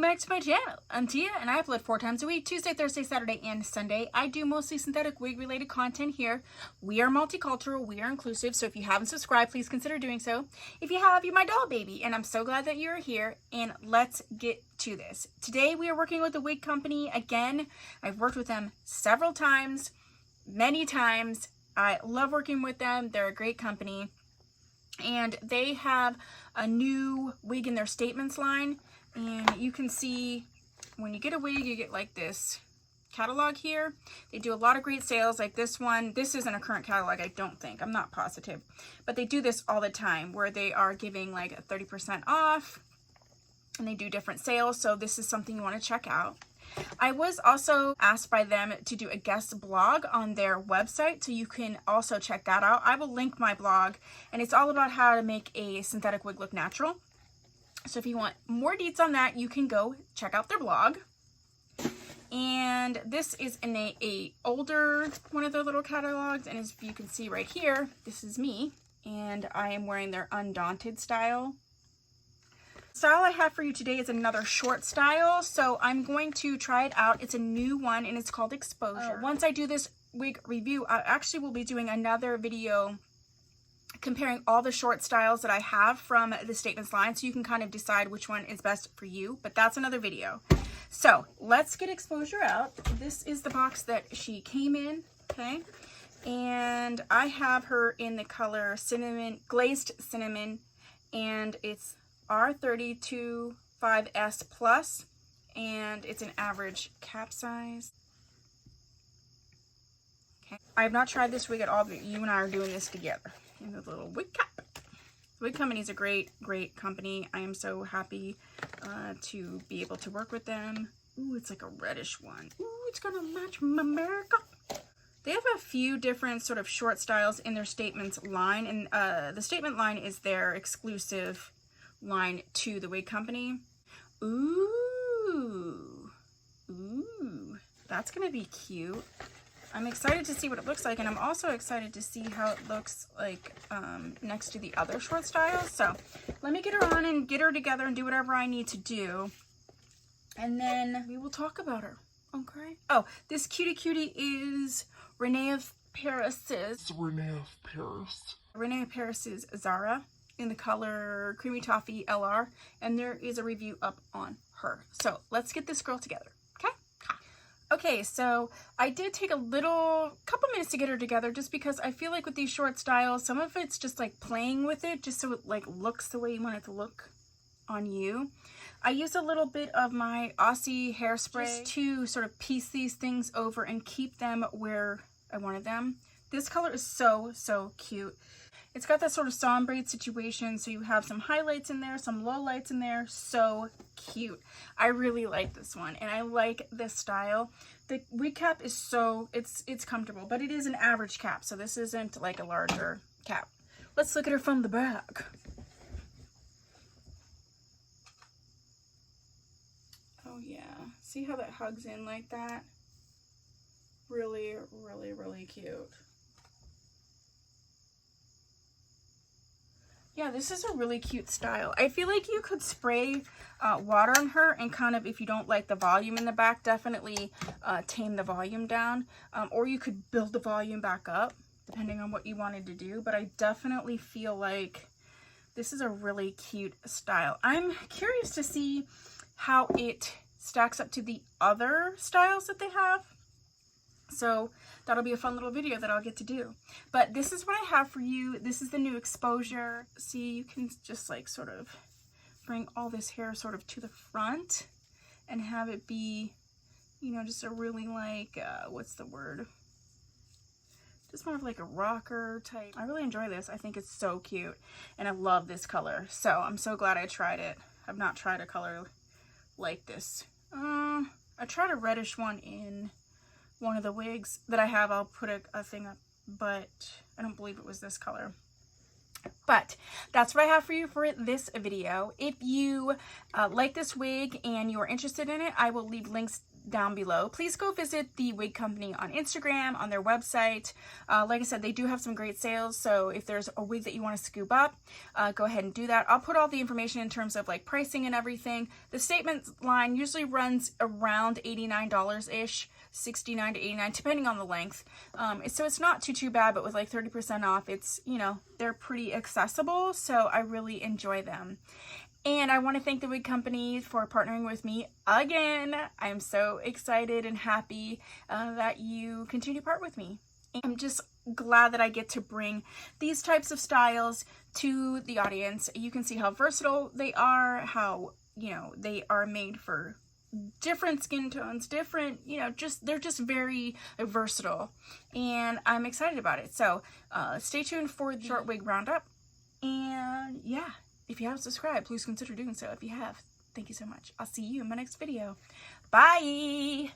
back to my channel. I'm Tia and I upload 4 times a week, Tuesday, Thursday, Saturday, and Sunday. I do mostly synthetic wig related content here. We are multicultural, we are inclusive, so if you haven't subscribed, please consider doing so. If you have, you're my doll baby, and I'm so glad that you're here, and let's get to this. Today we are working with the Wig Company again. I've worked with them several times, many times. I love working with them. They're a great company, and they have a new wig in their statements line. And you can see when you get a wig, you get like this catalog here. They do a lot of great sales like this one. This isn't a current catalog, I don't think. I'm not positive. But they do this all the time where they are giving like 30% off. And they do different sales. So this is something you want to check out. I was also asked by them to do a guest blog on their website, so you can also check that out. I will link my blog, and it's all about how to make a synthetic wig look natural. So if you want more deets on that, you can go check out their blog. And this is in a older one of their little catalogs, and as you can see right here, this is me, and I am wearing their Undaunted style. The style I have for you today is another short style, so I'm going to try it out. It's a new one, and it's called Exposure. Once I do this wig review, I actually will be doing another video comparing all the short styles that I have from the statements line, so you can kind of decide which one is best for you, but that's another video. So let's get Exposure out. This is the box that she came in, okay? And I have her in the color Cinnamon, Glazed Cinnamon, and it's R32-5S plus, and it's an average cap size. Okay. I have not tried this wig at all, but you and I are doing this together. In the little wig cap. The Wig Company is a great company. I am so happy to be able to work with them. Ooh, it's like a reddish one. Ooh, it's gonna match my makeup. They have a few different sort of short styles in their statements line, and the statement line is their exclusive line to the Wig Company. Ooh, that's gonna be cute. I'm excited to see what it looks like, and I'm also excited to see how it looks like next to the other short styles. So let me get her on and get her together and do whatever I need to do, and then we will talk about her. Okay. Oh, this cutie is Renee of Paris's Zara in the color Creamy Toffee LR, and there is a review up on her. So let's get this girl together. Okay, so I did take couple minutes to get her together, just because I feel like with these short styles, some of it's just like playing with it, just so it like looks the way you want it to look on you. I used a little bit of my Aussie hairspray just to sort of piece these things over and keep them where I wanted them. This color is so cute. It's got that sort of sombre situation, so you have some highlights in there, some low lights in there. So cute. I really like this one, and I like this style. The wig cap is it's comfortable, but it is an average cap, so this isn't like a larger cap. Let's look at her from the back. Oh yeah, see how that hugs in like that? Really cute. Yeah, this is a really cute style. I feel like you could spray water on her and kind of, if you don't like the volume in the back, definitely tame the volume down. Or you could build the volume back up, depending on what you wanted to do. But I definitely feel like this is a really cute style. I'm curious to see how it stacks up to the other styles that they have. So that'll be a fun little video that I'll get to do. But this is what I have for you. This is the new Exposure. See, you can just like sort of bring all this hair sort of to the front and have it be, you know, just a really like, what's the word? Just more of like a rocker type. I really enjoy this. I think it's so cute, and I love this color. So I'm so glad I tried it. I've not tried a color like this. I tried a reddish one in one of the wigs that I have. I'll put a thing up, but I don't believe it was this color. But that's what I have for you for this video. If you like this wig and you are interested in it, I will leave links down below. Please go visit the Wig Company on Instagram, on their website. Like I said, they do have some great sales, so if there's a wig that you want to scoop up, go ahead and do that. I'll put all the information in terms of like pricing and everything. The statement line usually runs around $89-ish, $69 to $89, depending on the length. So it's not too bad, but with like 30% off, it's, you know, they're pretty accessible, so I really enjoy them. And I want to thank the Wig Company for partnering with me again. I'm so excited and happy that you continue to part with me. I'm just glad that I get to bring these types of styles to the audience. You can see how versatile they are, how, you know, they are made for different skin tones, different, you know, they're just very versatile, and I'm excited about it. So stay tuned for the short wig roundup, and yeah, if you haven't subscribed, please consider doing so. If you have, thank you so much. I'll see you in my next video. Bye.